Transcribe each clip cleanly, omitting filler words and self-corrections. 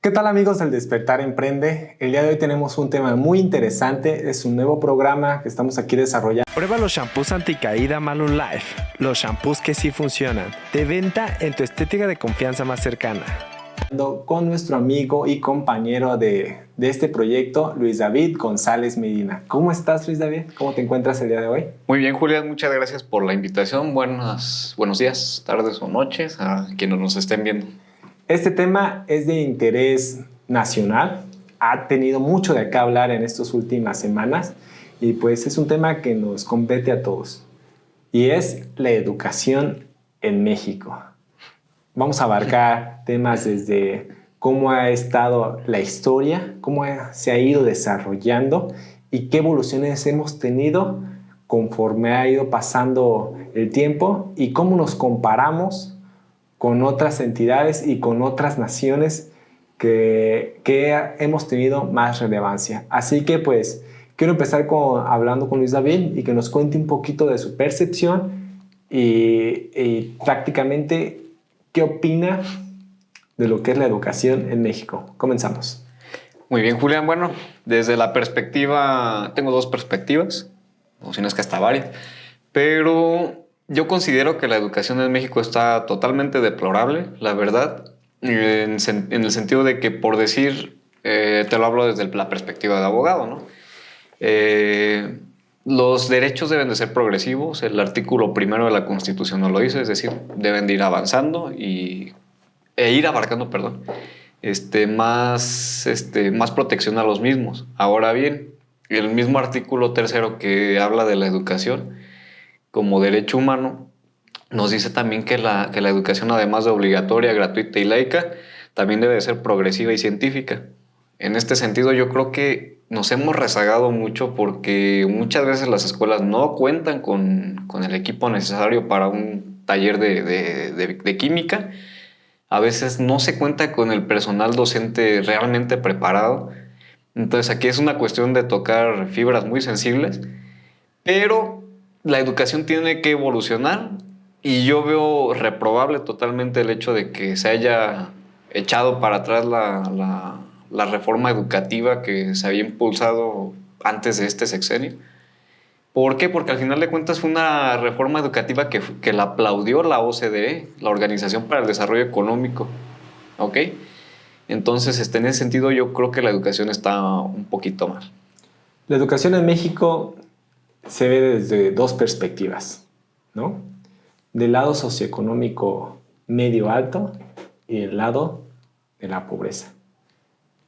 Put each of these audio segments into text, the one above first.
¿Qué tal amigos del Despertar Emprende? El día de hoy tenemos un tema muy interesante, es un nuevo programa que estamos aquí desarrollando. Prueba los shampoos anticaída Malum Life, los shampoos que sí funcionan, de venta en tu estética de confianza más cercana. Con nuestro amigo y compañero de este proyecto, Luis David González Medina. ¿Cómo estás, Luis David? ¿Cómo te encuentras el día de hoy? Muy bien, Julián, muchas gracias por la invitación. Buenos días, tardes o noches a quienes nos estén viendo. Este tema es de interés nacional, ha tenido mucho de qué hablar en estas últimas semanas y pues es un tema que nos compete a todos y es la educación en México. Vamos a abarcar temas desde cómo ha estado la historia, se ha ido desarrollando y qué evoluciones hemos tenido conforme ha ido pasando el tiempo y cómo nos comparamos con otras entidades y con otras naciones que hemos tenido más relevancia. Así que pues quiero empezar hablando con Luis David y que nos cuente un poquito de su percepción y prácticamente qué opina de lo que es la educación en México. Comenzamos. Muy bien, Julián. Bueno, desde la perspectiva, tengo dos perspectivas, o si no es que hasta varias, pero yo considero que la educación en México está totalmente deplorable, la verdad, en el sentido de que, por decir, te lo hablo desde la perspectiva de abogado, ¿no? Los derechos deben de ser progresivos, el artículo primero de la Constitución nos lo dice, es decir, deben de ir avanzando e ir abarcando, más protección a los mismos. Ahora bien, el mismo artículo tercero que habla de la educación como derecho humano, nos dice también que la educación, además de obligatoria, gratuita y laica, también debe de ser progresiva y científica. En este sentido, yo creo que nos hemos rezagado mucho porque muchas veces las escuelas no cuentan con el equipo necesario para un taller de química. A veces no se cuenta con el personal docente realmente preparado. Entonces aquí es una cuestión de tocar fibras muy sensibles, pero la educación tiene que evolucionar y yo veo reprobable totalmente el hecho de que se haya echado para atrás la reforma educativa que se había impulsado antes de este sexenio. ¿Por qué? Porque al final de cuentas fue una reforma educativa que la aplaudió la OCDE, la Organización para el Desarrollo Económico. ¿Ok? Entonces, en ese sentido, yo creo que la educación está un poquito mal. La educación en México se ve desde dos perspectivas, ¿no? Del lado socioeconómico medio alto y del lado de la pobreza.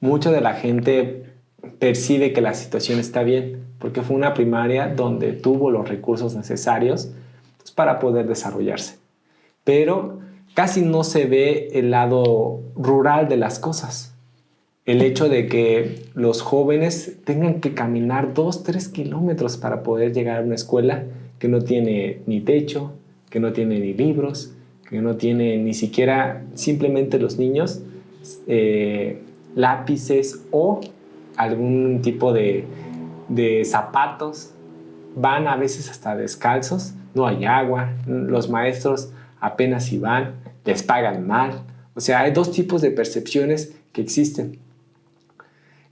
Mucha de la gente percibe que la situación está bien porque fue una primaria donde tuvo los recursos necesarios pues, para poder desarrollarse. Pero casi no se ve el lado rural de las cosas. El hecho de que los jóvenes tengan que caminar 2-3 kilómetros para poder llegar a una escuela que no tiene ni techo, que no tiene ni libros, que no tiene ni siquiera simplemente los niños lápices o algún tipo de zapatos. Van a veces hasta descalzos, no hay agua, los maestros apenas si van, les pagan mal. O sea, hay dos tipos de percepciones que existen.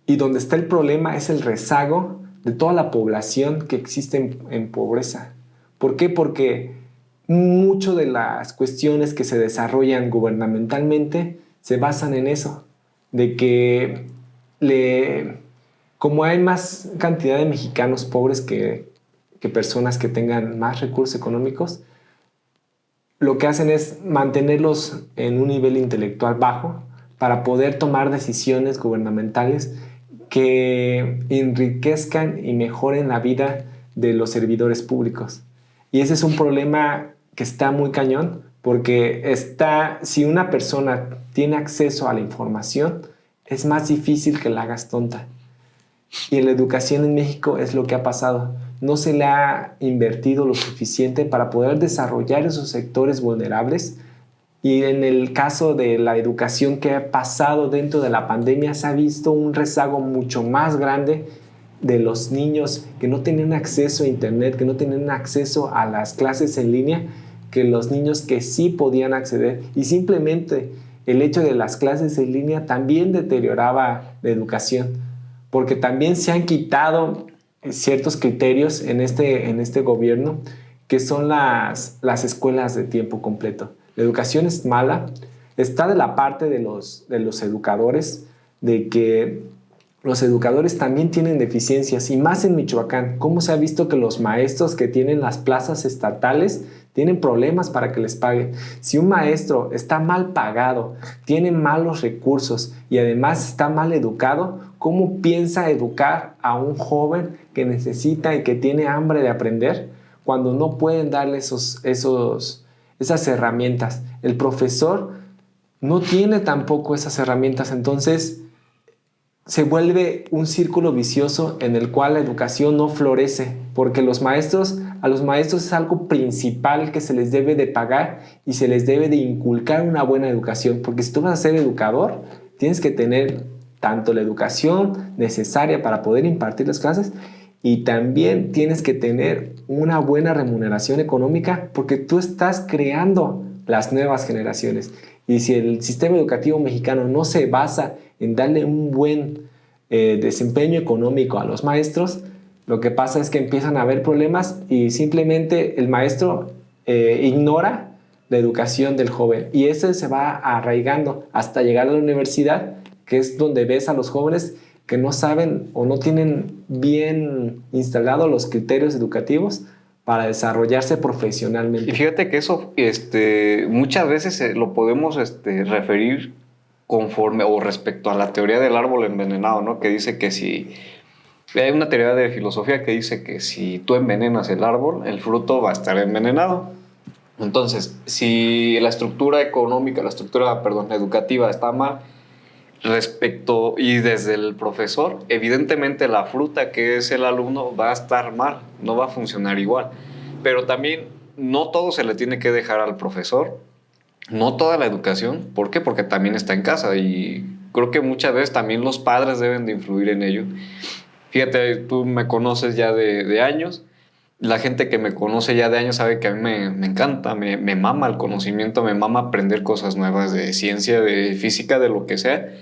Y donde está el problema es el rezago de toda la población que existe en pobreza. ¿Por qué? Porque muchas de las cuestiones que se desarrollan gubernamentalmente se basan en eso, de que como hay más cantidad de mexicanos pobres que personas que tengan más recursos económicos, lo que hacen es mantenerlos en un nivel intelectual bajo para poder tomar decisiones gubernamentales que enriquezcan y mejoren la vida de los servidores públicos. Y ese es un problema que está muy cañón, porque si una persona tiene acceso a la información, es más difícil que la hagas tonta. Y en la educación en México es lo que ha pasado. No se le ha invertido lo suficiente para poder desarrollar esos sectores vulnerables. Y en el caso de la educación que ha pasado dentro de la pandemia, se ha visto un rezago mucho más grande de los niños que no tenían acceso a internet, que no tenían acceso a las clases en línea, que los niños que sí podían acceder. Y simplemente el hecho de las clases en línea también deterioraba la educación, porque también se han quitado ciertos criterios en este gobierno, que son las escuelas de tiempo completo. La educación es mala, está de la parte de los educadores, de que los educadores también tienen deficiencias, y más en Michoacán. ¿Cómo se ha visto que los maestros que tienen las plazas estatales tienen problemas para que les paguen? Si un maestro está mal pagado, tiene malos recursos y además está mal educado, ¿cómo piensa educar a un joven que necesita y que tiene hambre de aprender cuando no pueden darle esas herramientas? El profesor no tiene tampoco esas herramientas, entonces se vuelve un círculo vicioso en el cual la educación no florece, porque a los maestros es algo principal que se les debe de pagar y se les debe de inculcar una buena educación, porque si tú vas a ser educador, tienes que tener tanto la educación necesaria para poder impartir las clases, y también tienes que tener una buena remuneración económica, porque tú estás creando las nuevas generaciones. Y si el sistema educativo mexicano no se basa en darle un buen desempeño económico a los maestros, lo que pasa es que empiezan a haber problemas y simplemente el maestro ignora la educación del joven, y eso se va arraigando hasta llegar a la universidad, que es donde ves a los jóvenes que no saben o no tienen bien instalados los criterios educativos para desarrollarse profesionalmente. Y fíjate que eso muchas veces lo podemos referir conforme o respecto a la teoría del árbol envenenado, ¿no? Que dice que si... Hay una teoría de filosofía que dice que si tú envenenas el árbol, el fruto va a estar envenenado. Entonces, si la estructura económica, educativa está mal, respecto y desde el profesor, evidentemente la fruta que es el alumno va a estar mal, no va a funcionar igual. Pero también no todo se le tiene que dejar al profesor, no toda la educación. ¿Por qué? Porque también está en casa, y creo que muchas veces también los padres deben de influir en ello. Fíjate, tú me conoces ya de años. La gente que me conoce ya de años sabe que a mí me encanta, me mama el conocimiento, me mama aprender cosas nuevas de ciencia, de física, de lo que sea.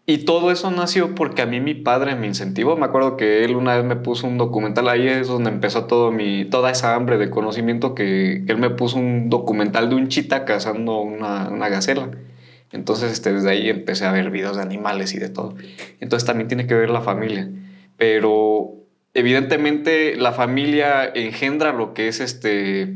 Y todo eso nació porque a mí mi padre me incentivó. Me acuerdo que él una vez me puso un documental, ahí es donde empezó toda esa hambre de conocimiento, que él me puso un documental de un chita cazando una gacela. Entonces desde ahí empecé a ver videos de animales y de todo. Entonces también tiene que ver la familia. Pero evidentemente la familia engendra lo que es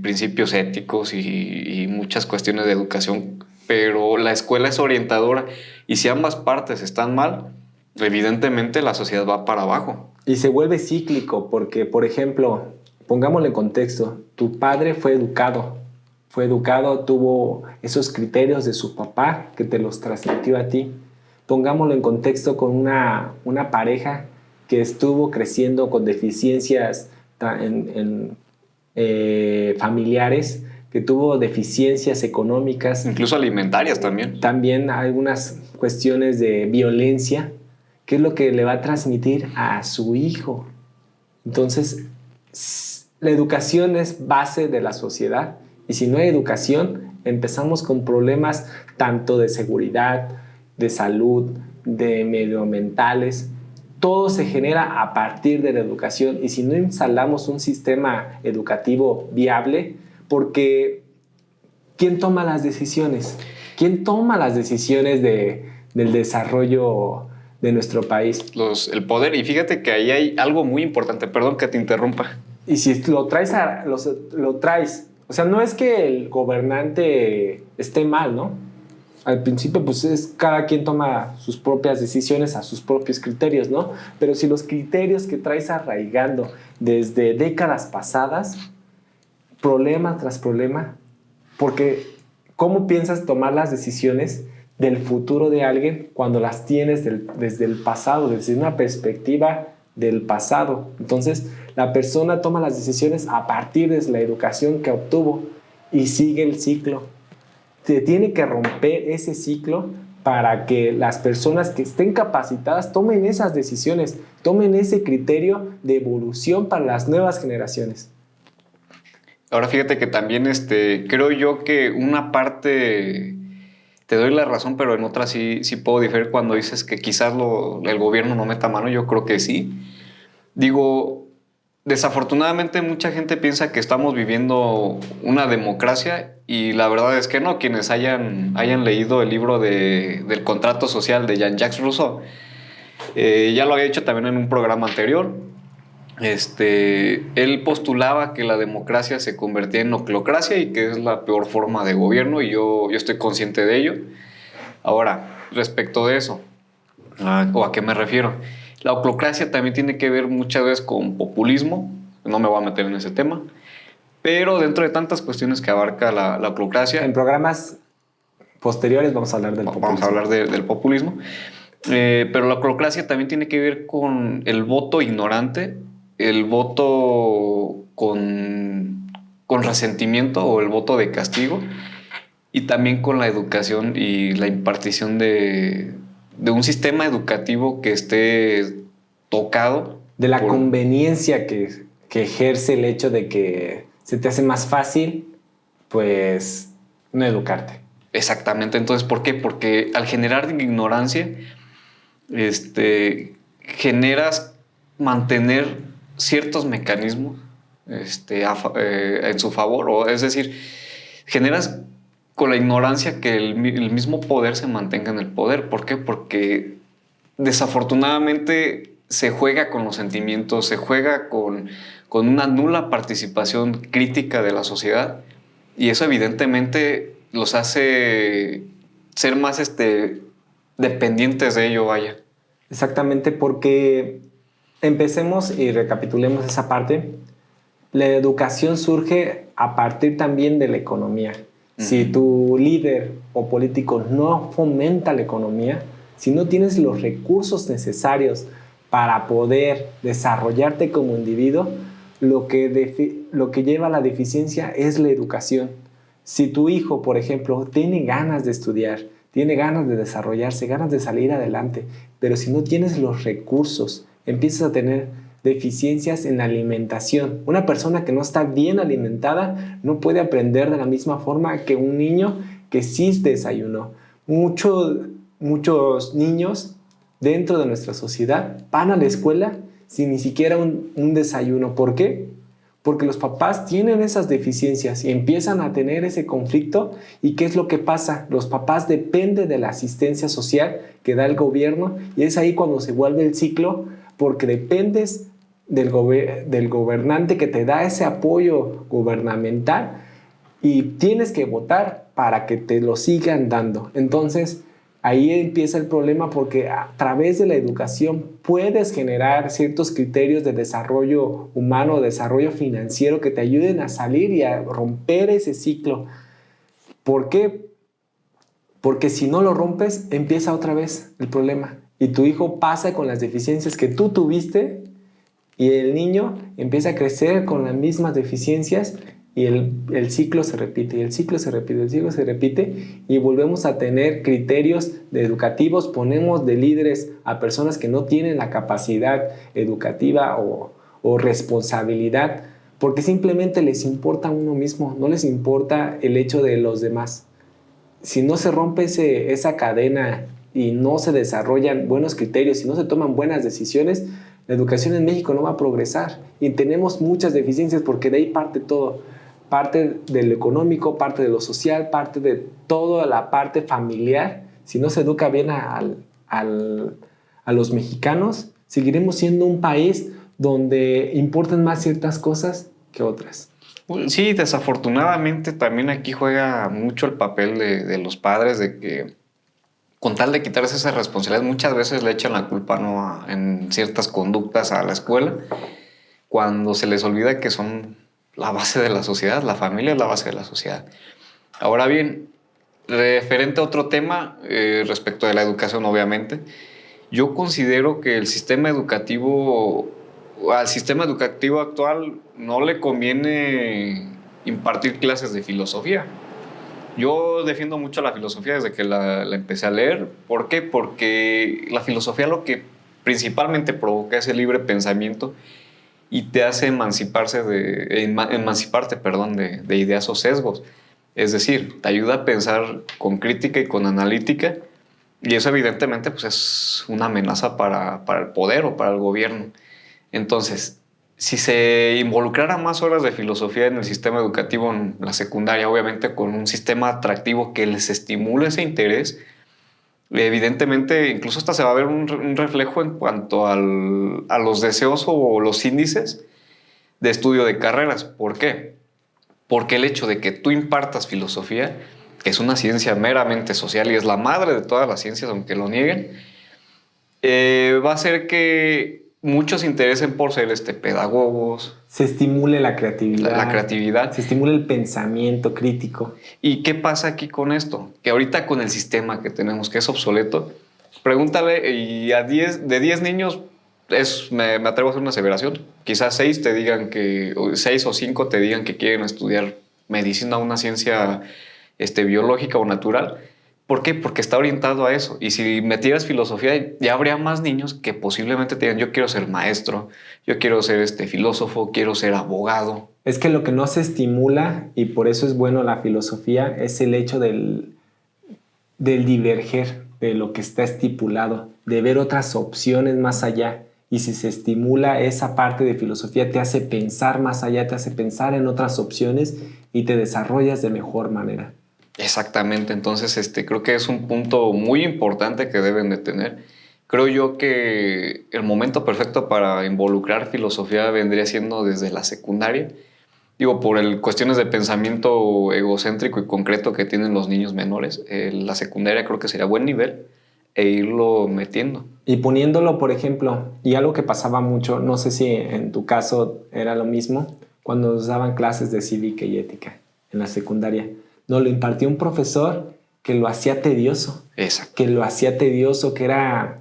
principios éticos y muchas cuestiones de educación, pero la escuela es orientadora, y si ambas partes están mal, evidentemente la sociedad va para abajo. Y se vuelve cíclico porque, por ejemplo, pongámosle en contexto, tu padre fue educado, tuvo esos criterios de su papá que te los transmitió a ti. Pongámoslo en contexto con una pareja que estuvo creciendo con deficiencias familiares, que tuvo deficiencias económicas. Incluso alimentarias también. También algunas cuestiones de violencia. ¿Qué es lo que le va a transmitir a su hijo? Entonces, la educación es base de la sociedad, y si no hay educación, empezamos con problemas tanto de seguridad, de salud, de medioambientales. Todo se genera a partir de la educación, y si no instalamos un sistema educativo viable, porque ¿quién toma las decisiones? ¿Quién toma las decisiones del desarrollo de nuestro país? El poder. Y fíjate que ahí hay algo muy importante, perdón que te interrumpa. Y si lo traes, o sea, no es que el gobernante esté mal, ¿no? Al principio, pues cada quien toma sus propias decisiones a sus propios criterios, ¿no? Pero si los criterios que traes arraigando desde décadas pasadas, problema tras problema, porque ¿cómo piensas tomar las decisiones del futuro de alguien cuando las tienes desde el pasado, desde una perspectiva del pasado? Entonces, la persona toma las decisiones a partir de la educación que obtuvo y sigue el ciclo. Se tiene que romper ese ciclo para que las personas que estén capacitadas tomen esas decisiones, tomen ese criterio de evolución para las nuevas generaciones. Ahora fíjate que también creo yo que una parte te doy la razón, pero en otras sí puedo diferir cuando dices que quizás el gobierno no meta mano. Yo creo que sí. Digo, desafortunadamente mucha gente piensa que estamos viviendo una democracia y la verdad es que no. Quienes hayan leído el libro del contrato social de Jean-Jacques Rousseau, ya lo había hecho también en un programa anterior. Él postulaba que la democracia se convertía en oclocracia y que es la peor forma de gobierno, y yo estoy consciente de ello. Ahora, respecto de eso, ¿o a qué me refiero? La oclocracia también tiene que ver muchas veces con populismo, no me voy a meter en ese tema, pero dentro de tantas cuestiones que abarca la oclocracia... En programas posteriores vamos a hablar del populismo. Vamos a hablar del populismo. Pero la oclocracia también tiene que ver con el voto ignorante, el voto con resentimiento o el voto de castigo, y también con la educación y la impartición de un sistema educativo que esté tocado. De la conveniencia que ejerce el hecho de que se te hace más fácil, pues, no educarte. Exactamente. Entonces, ¿por qué? Porque al generar ignorancia, generas mantener ciertos mecanismos en su favor, o es decir, generas con la ignorancia que el mismo poder se mantenga en el poder. ¿Por qué? Porque desafortunadamente se juega con los sentimientos, se juega con una nula participación crítica de la sociedad, y eso evidentemente los hace ser más dependientes de ello, vaya. Exactamente, porque empecemos y recapitulemos esa parte. La educación surge a partir también de la economía. Si tu líder o político no fomenta la economía, si no tienes los recursos necesarios para poder desarrollarte como individuo, lo que lleva a la deficiencia es la educación. Si tu hijo, por ejemplo, tiene ganas de estudiar, tiene ganas de desarrollarse, ganas de salir adelante, pero si no tienes los recursos, empiezas a tener deficiencias en la alimentación. Una persona que no está bien alimentada no puede aprender de la misma forma que un niño que sí desayunó. Muchos niños dentro de nuestra sociedad van a la escuela sin ni siquiera un desayuno. ¿Por qué? Porque los papás tienen esas deficiencias y empiezan a tener ese conflicto. ¿Y qué es lo que pasa? Los papás dependen de la asistencia social que da el gobierno, y es ahí cuando se vuelve el ciclo, porque dependes del gobernante que te da ese apoyo gubernamental y tienes que votar para que te lo sigan dando. Entonces, ahí empieza el problema, porque a través de la educación puedes generar ciertos criterios de desarrollo humano, desarrollo financiero, que te ayuden a salir y a romper ese ciclo. ¿Por qué? Porque si no lo rompes, empieza otra vez el problema. Y tu hijo pasa con las deficiencias que tú tuviste, y el niño empieza a crecer con las mismas deficiencias, y el ciclo se repite, y el ciclo se repite, el ciclo se repite, y volvemos a tener criterios educativos. Ponemos de líderes a personas que no tienen la capacidad educativa o responsabilidad, porque simplemente les importa a uno mismo, no les importa el hecho de los demás. Si no se rompe esa cadena y no se desarrollan buenos criterios y no se toman buenas decisiones, la educación en México no va a progresar, y tenemos muchas deficiencias, porque de ahí parte todo. Parte de lo económico, parte de lo social, parte de toda la parte familiar. Si no se educa bien a los mexicanos, seguiremos siendo un país donde importan más ciertas cosas que otras. Sí, desafortunadamente también aquí juega mucho el papel de los padres, de que con tal de quitarse esa responsabilidad, muchas veces le echan la culpa, en ciertas conductas a la escuela, cuando se les olvida que son la base de la sociedad. La familia es la base de la sociedad. Ahora bien, referente a otro tema, respecto de la educación, obviamente, yo considero que al sistema educativo actual no le conviene impartir clases de filosofía. Yo defiendo mucho la filosofía desde que la empecé a leer. ¿Por qué? Porque la filosofía lo que principalmente provoca es el libre pensamiento y te hace emanciparte de ideas o sesgos. Es decir, te ayuda a pensar con crítica y con analítica, y eso evidentemente pues, es una amenaza para el poder o para el gobierno. Entonces, si se involucrara más horas de filosofía en el sistema educativo en la secundaria, obviamente con un sistema atractivo que les estimule ese interés, evidentemente incluso hasta se va a ver un reflejo en cuanto a los deseos o los índices de estudio de carreras. ¿Por qué? Porque el hecho de que tú impartas filosofía, que es una ciencia meramente social y es la madre de todas las ciencias, aunque lo nieguen, va a hacer que muchos se interesen por ser pedagogos. Se estimule la creatividad. La creatividad. Se estimule el pensamiento crítico. ¿Y qué pasa aquí con esto? Que ahorita con el sistema que tenemos, que es obsoleto, pregúntale y de 10 niños, me atrevo a hacer una aseveración, quizás 6 te digan que, 6 o 5 te digan que quieren estudiar medicina, una ciencia biológica o natural. ¿Por qué? Porque está orientado a eso. Y si metieras filosofía, ya habría más niños que posiblemente te digan, yo quiero ser maestro, yo quiero ser filósofo, quiero ser abogado. Es que lo que no se estimula, y por eso es bueno la filosofía, es el hecho del diverger de lo que está estipulado, de ver otras opciones más allá. Y si se estimula esa parte de filosofía, te hace pensar más allá, te hace pensar en otras opciones y te desarrollas de mejor manera. Exactamente, entonces creo que es un punto muy importante que deben de tener. Creo yo que el momento perfecto para involucrar filosofía vendría siendo desde la secundaria. Digo, por cuestiones de pensamiento egocéntrico y concreto que tienen los niños menores. La secundaria creo que sería buen nivel e irlo metiendo. Y poniéndolo, por ejemplo, y algo que pasaba mucho, no sé si en tu caso era lo mismo, cuando nos daban clases de cívica y ética en la secundaria. Nos lo impartió un profesor que lo hacía tedioso. Exacto. Que lo hacía tedioso, que era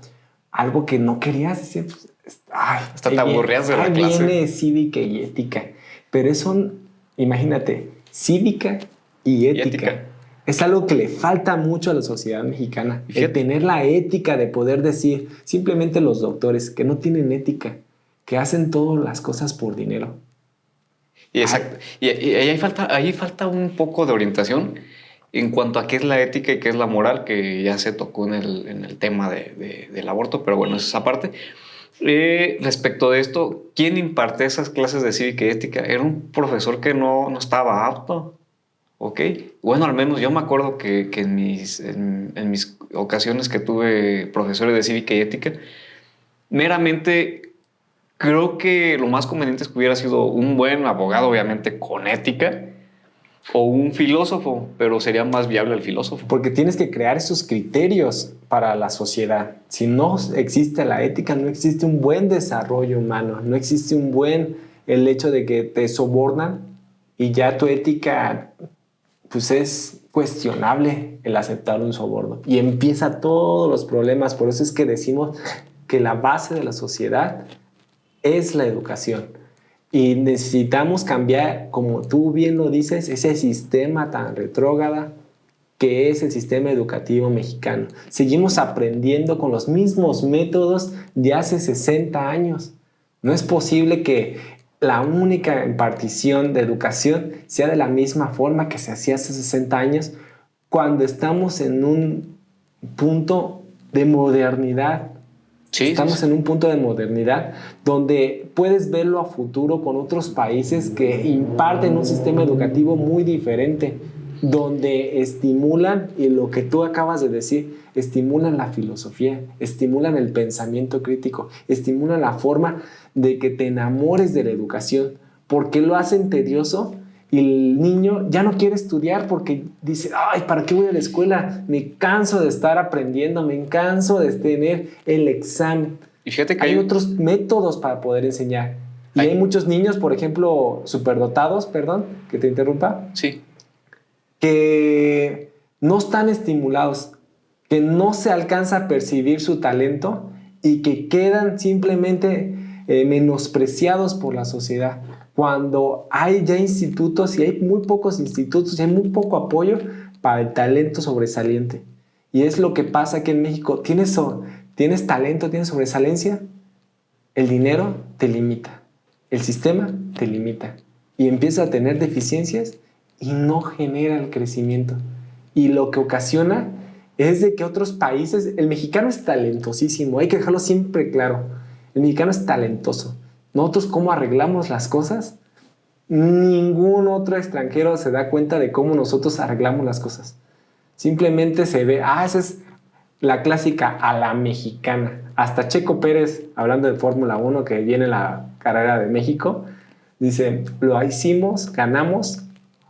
algo que no querías decir. Pues, hasta te aburrías de la clase. Viene cívica y ética. Pero eso, imagínate, cívica y ética. Es algo que le falta mucho a la sociedad mexicana. El tener la ética de poder decir, simplemente los doctores que no tienen ética, que hacen todas las cosas por dinero. Exacto. Y ahí falta un poco de orientación en cuanto a qué es la ética y qué es la moral, que ya se tocó en el tema del aborto, pero bueno, esa parte. Respecto de esto, ¿quién imparte esas clases de cívica y ética? Era un profesor que no estaba apto, ¿ok? Bueno, al menos yo me acuerdo que en mis ocasiones que tuve profesores de cívica y ética, meramente creo que lo más conveniente es que hubiera sido un buen abogado, obviamente con ética, o un filósofo, pero sería más viable el filósofo. Porque tienes que crear esos criterios para la sociedad. Si no existe la ética, no existe un buen desarrollo humano, no existe el hecho de que te sobornan y ya tu ética, pues es cuestionable el aceptar un soborno. Y empieza todos los problemas. Por eso es que decimos que la base de la sociedad es la educación. Y necesitamos cambiar, como tú bien lo dices, ese sistema tan retrógrada que es el sistema educativo mexicano. Seguimos aprendiendo con los mismos métodos de hace 60 años. No es posible que la única impartición de educación sea de la misma forma que se hacía hace 60 años, cuando estamos en un punto de modernidad. Estamos en un punto de modernidad donde puedes verlo a futuro con otros países que imparten un sistema educativo muy diferente, donde estimulan, y lo que tú acabas de decir, estimulan la filosofía, estimulan el pensamiento crítico, estimulan la forma de que te enamores de la educación. ¿Por qué lo hacen tedioso? Y el niño ya no quiere estudiar porque dice, ay, ¿para qué voy a la escuela? Me canso de estar aprendiendo, me canso de tener el examen. Y fíjate que hay otros métodos para poder enseñar. Y hay muchos niños, por ejemplo, superdotados, perdón, que te interrumpa. Sí. Que no están estimulados, que no se alcanza a percibir su talento y que quedan simplemente menospreciados por la sociedad. Cuando hay ya institutos, y hay muy pocos institutos, y hay muy poco apoyo para el talento sobresaliente. Y es lo que pasa aquí en México. ¿Tienes talento, tienes sobresalencia? El dinero te limita. El sistema te limita. Y empiezas a tener deficiencias y no genera el crecimiento. Y lo que ocasiona es de que otros países, el mexicano es talentosísimo, hay que dejarlo siempre claro, el mexicano es talentoso. Nosotros cómo arreglamos las cosas, ningún otro extranjero se da cuenta de cómo nosotros arreglamos las cosas. Simplemente se ve, esa es la clásica a la mexicana. Hasta Checo Pérez, hablando de Fórmula 1, que viene la carrera de México, dice, lo hicimos, ganamos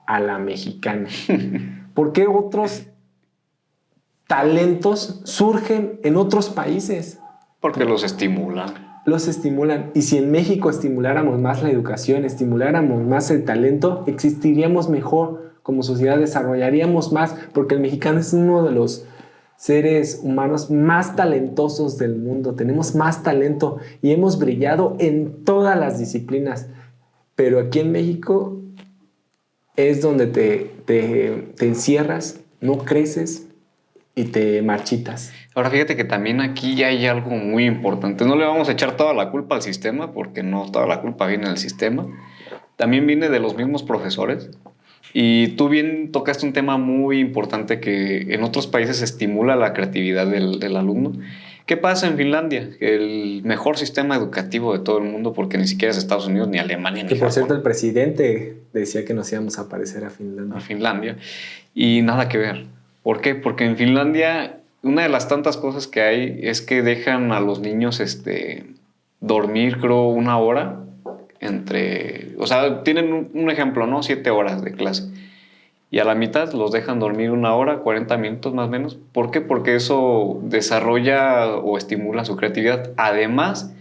a la mexicana. ¿Por qué otros talentos surgen en otros países? Porque los estimulan. Los estimulan. Y si en México estimuláramos más la educación, estimuláramos más el talento, existiríamos mejor como sociedad, desarrollaríamos más, porque el mexicano es uno de los seres humanos más talentosos del mundo. Tenemos más talento y hemos brillado en todas las disciplinas. Pero aquí en México es donde te encierras, no creces y te marchitas. Ahora fíjate que también aquí ya hay algo muy importante. No le vamos a echar toda la culpa al sistema, porque no toda la culpa viene del sistema. También viene de los mismos profesores. Y tú bien tocaste un tema muy importante que en otros países estimula la creatividad del alumno. ¿Qué pasa en Finlandia? El mejor sistema educativo de todo el mundo, porque ni siquiera es Estados Unidos, ni Alemania, ni Que por Japón. cierto el presidente decía que nos íbamos a parecer a Finlandia. A Finlandia. Y nada que ver. ¿Por qué? Porque en Finlandia una de las tantas cosas que hay es que dejan a los niños dormir, creo, 1 hora o sea, tienen un ejemplo, ¿no? 7 horas de clase. Y a la mitad los dejan dormir 1 hora, 40 minutos más o menos. ¿Por qué? Porque eso desarrolla o estimula su creatividad. Además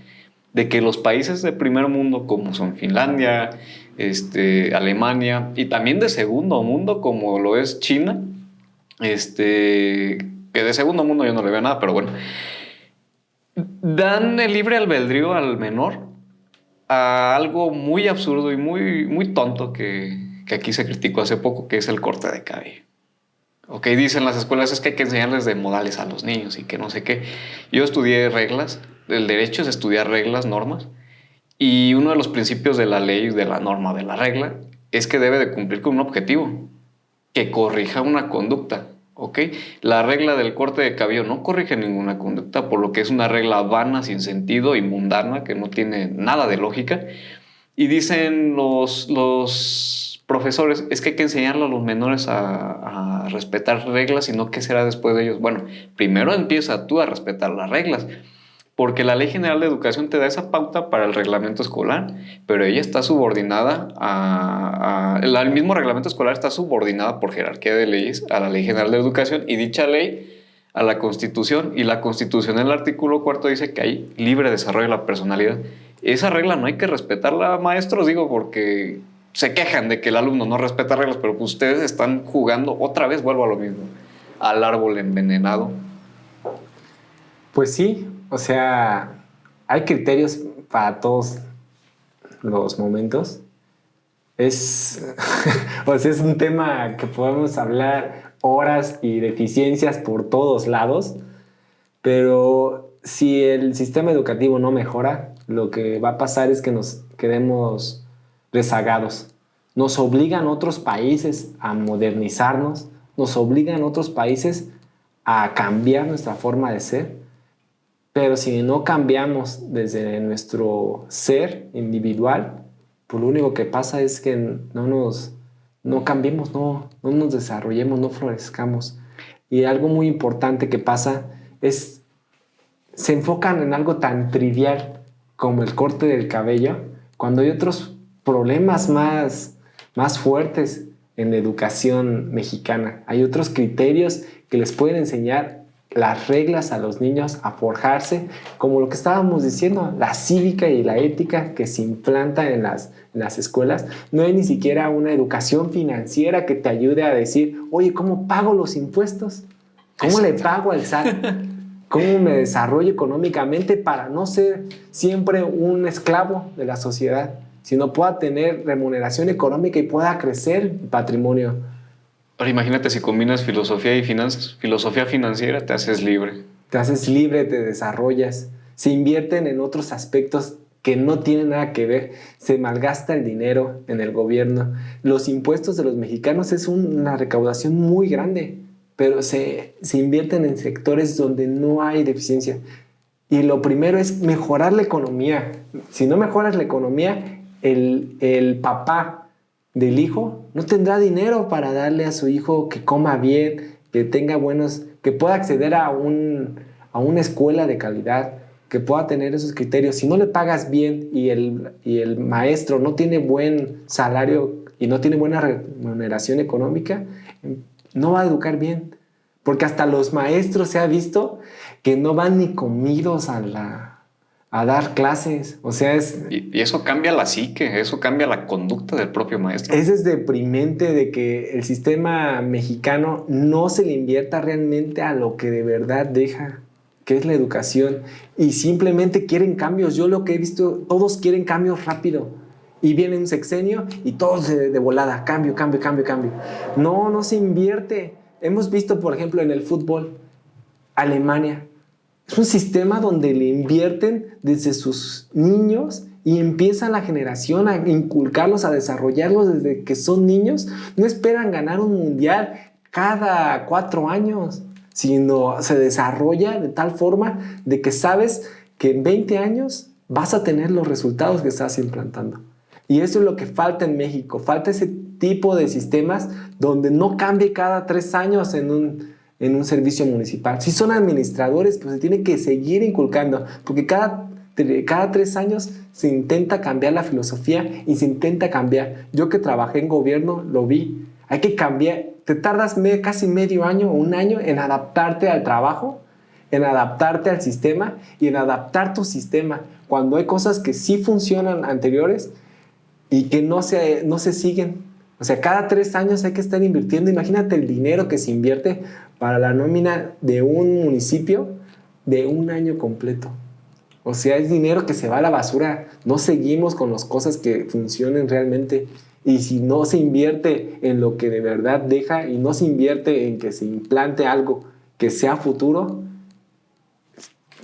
de que los países de primer mundo, como son Finlandia, Alemania, y también de segundo mundo, como lo es China, que de segundo mundo yo no le veo nada, pero bueno, dan el libre albedrío al menor a algo muy absurdo y muy, muy tonto que aquí se criticó hace poco, que es el corte de cabello. Ok, dicen las escuelas es que hay que enseñarles de modales a los niños y que no sé qué. Yo estudié reglas, el derecho es estudiar reglas, normas, y uno de los principios de la ley, de la norma, de la regla, es que debe de cumplir con un objetivo, que corrija una conducta. ¿Ok? La regla del corte de cabello no corrige ninguna conducta, por lo que es una regla vana, sin sentido y mundana, que no tiene nada de lógica. Y dicen los profesores, es que hay que enseñarle a los menores a respetar reglas y no qué será después de ellos. Bueno, primero empieza tú a respetar las reglas, porque la Ley General de Educación te da esa pauta para el reglamento escolar, pero ella está subordinada el mismo reglamento escolar está subordinada por jerarquía de leyes a la Ley General de Educación y dicha ley a la Constitución, y la Constitución en el artículo 4 dice que hay libre desarrollo de la personalidad. Esa regla no hay que respetarla, maestros, digo, porque se quejan de que el alumno no respeta reglas, pero pues ustedes están jugando, otra vez vuelvo a lo mismo, al árbol envenenado. Pues sí, o sea, hay criterios para todos los momentos. O sea, es un tema que podemos hablar horas y deficiencias por todos lados, pero si el sistema educativo no mejora, lo que va a pasar es que nos quedemos rezagados. Nos obligan otros países a modernizarnos, nos obligan otros países a cambiar nuestra forma de ser. Pero si no cambiamos desde nuestro ser individual, pues lo único que pasa es que no cambiemos, no nos desarrollemos, no florezcamos. Y algo muy importante que pasa es, se enfocan en algo tan trivial como el corte del cabello, cuando hay otros problemas más fuertes en la educación mexicana. Hay otros criterios que les pueden enseñar las reglas a los niños a forjarse, como lo que estábamos diciendo, la cívica y la ética que se implanta en las escuelas. No hay ni siquiera una educación financiera que te ayude a decir, oye, ¿cómo pago los impuestos? ¿Cómo le pago al SAT? ¿Cómo me desarrollo económicamente para no ser siempre un esclavo de la sociedad, sino pueda tener remuneración económica y pueda crecer el patrimonio? Ahora imagínate si combinas filosofía y finanzas. Filosofía financiera, te haces libre. Te haces libre, te desarrollas. Se invierten en otros aspectos que no tiene nada que ver. Se malgasta el dinero en el gobierno. Los impuestos de los mexicanos es una recaudación muy grande, pero se invierten en sectores donde no hay deficiencia. Y lo primero es mejorar la economía. Si no mejoras la economía, el papá del hijo no tendrá dinero para darle a su hijo que coma bien, que tenga buenos, que pueda acceder a una escuela de calidad, que pueda tener esos criterios. Si no le pagas bien y el maestro no tiene buen salario y no tiene buena remuneración económica, no va a educar bien. Porque hasta los maestros se ha visto que no van ni comidos a dar clases. O sea, y eso cambia la psique, eso cambia la conducta del propio maestro. Es deprimente de que el sistema mexicano no se le invierta realmente a lo que de verdad deja, que es la educación, y simplemente quieren cambios. Yo lo que he visto, todos quieren cambios rápido, y viene un sexenio y todos de volada, cambio. No se invierte. Hemos visto, por ejemplo, en el fútbol, Alemania. Es un sistema donde le invierten desde sus niños y empieza la generación a inculcarlos, a desarrollarlos desde que son niños. No esperan ganar un mundial cada 4 años, sino se desarrolla de tal forma de que sabes que en 20 años vas a tener los resultados que estás implantando. Y eso es lo que falta en México. Falta ese tipo de sistemas donde no cambie cada 3 años en un servicio municipal. Si son administradores, pues se tiene que seguir inculcando, porque cada 3 años se intenta cambiar la filosofía y se intenta cambiar. Yo que trabajé en gobierno lo vi. Hay que cambiar. Te tardas casi medio año o un año en adaptarte al trabajo, en adaptarte al sistema y en adaptar tu sistema. Cuando hay cosas que sí funcionan anteriores y que no se siguen. O sea, cada 3 años hay que estar invirtiendo. Imagínate el dinero que se invierte para la nómina de un municipio de un año completo. O sea, es dinero que se va a la basura. No seguimos con las cosas que funcionen realmente. Y si no se invierte en lo que de verdad deja y no se invierte en que se implante algo que sea futuro,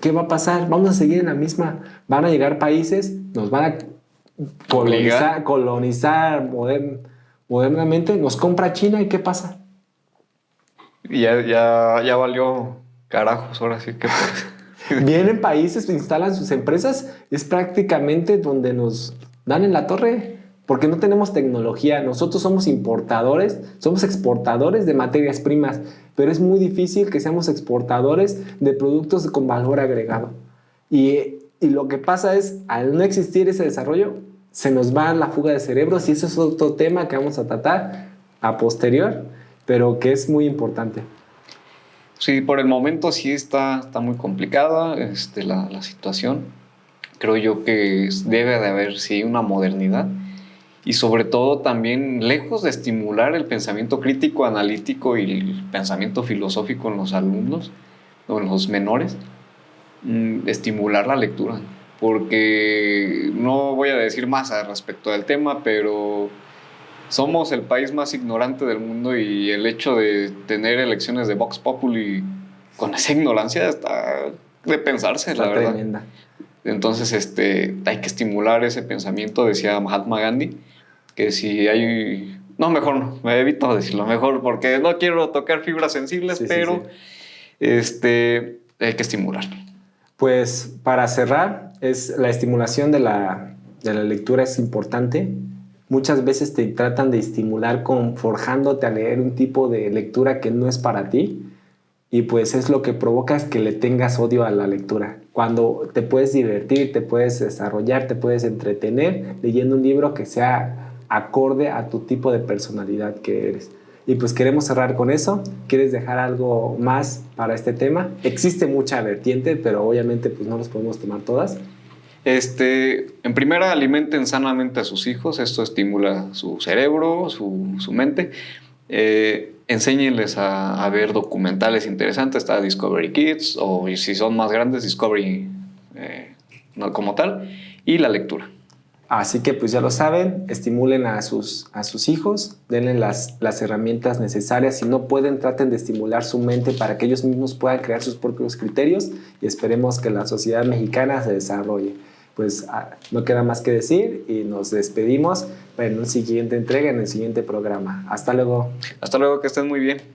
¿qué va a pasar? Vamos a seguir en la misma. Van a llegar países, nos van a colonizar modernamente, nos compra China y ¿qué pasa? Y ya valió carajos, ahora sí que pues. Vienen países, instalan sus empresas, es prácticamente donde nos dan en la torre, porque no tenemos tecnología. Nosotros somos importadores, somos exportadores de materias primas, pero es muy difícil que seamos exportadores de productos con valor agregado. Y lo que pasa es, al no existir ese desarrollo, se nos va la fuga de cerebros, y eso es otro tema que vamos a tratar a posterior, pero que es muy importante. Sí, por el momento sí está muy complicada la situación. Creo yo que debe de haber sí una modernidad y sobre todo también, lejos de estimular el pensamiento crítico, analítico y el pensamiento filosófico en los alumnos o en los menores, estimular la lectura. Porque no voy a decir más respecto del tema, pero somos el país más ignorante del mundo y el hecho de tener elecciones de Vox Populi con esa ignorancia está de pensarse, Está la verdad. tremenda. Entonces hay que estimular ese pensamiento, decía Mahatma Gandhi, que si hay... No, mejor no, me evito decirlo mejor porque no quiero tocar fibras sensibles, pero hay que estimularlo. Pues para cerrar, la estimulación de la lectura es importante. Muchas veces te tratan de estimular forjándote a leer un tipo de lectura que no es para ti, y pues es lo que provoca es que le tengas odio a la lectura. Cuando te puedes divertir, te puedes desarrollar, te puedes entretener leyendo un libro que sea acorde a tu tipo de personalidad que eres. Y pues queremos cerrar con eso. ¿Quieres dejar algo más para este tema? Existe mucha vertiente, pero obviamente pues no las podemos tomar todas. En primera, alimenten sanamente a sus hijos. Esto estimula su cerebro, su mente. Enséñenles a ver documentales interesantes. Está Discovery Kids, o si son más grandes, Discovery no, como tal. Y la lectura. Así que pues ya lo saben, estimulen a sus hijos, denle las herramientas necesarias. Si no pueden, traten de estimular su mente para que ellos mismos puedan crear sus propios criterios, y esperemos que la sociedad mexicana se desarrolle. pues no queda más que decir y nos despedimos en una siguiente entrega, en el siguiente programa. Hasta luego. Hasta luego, que estén muy bien.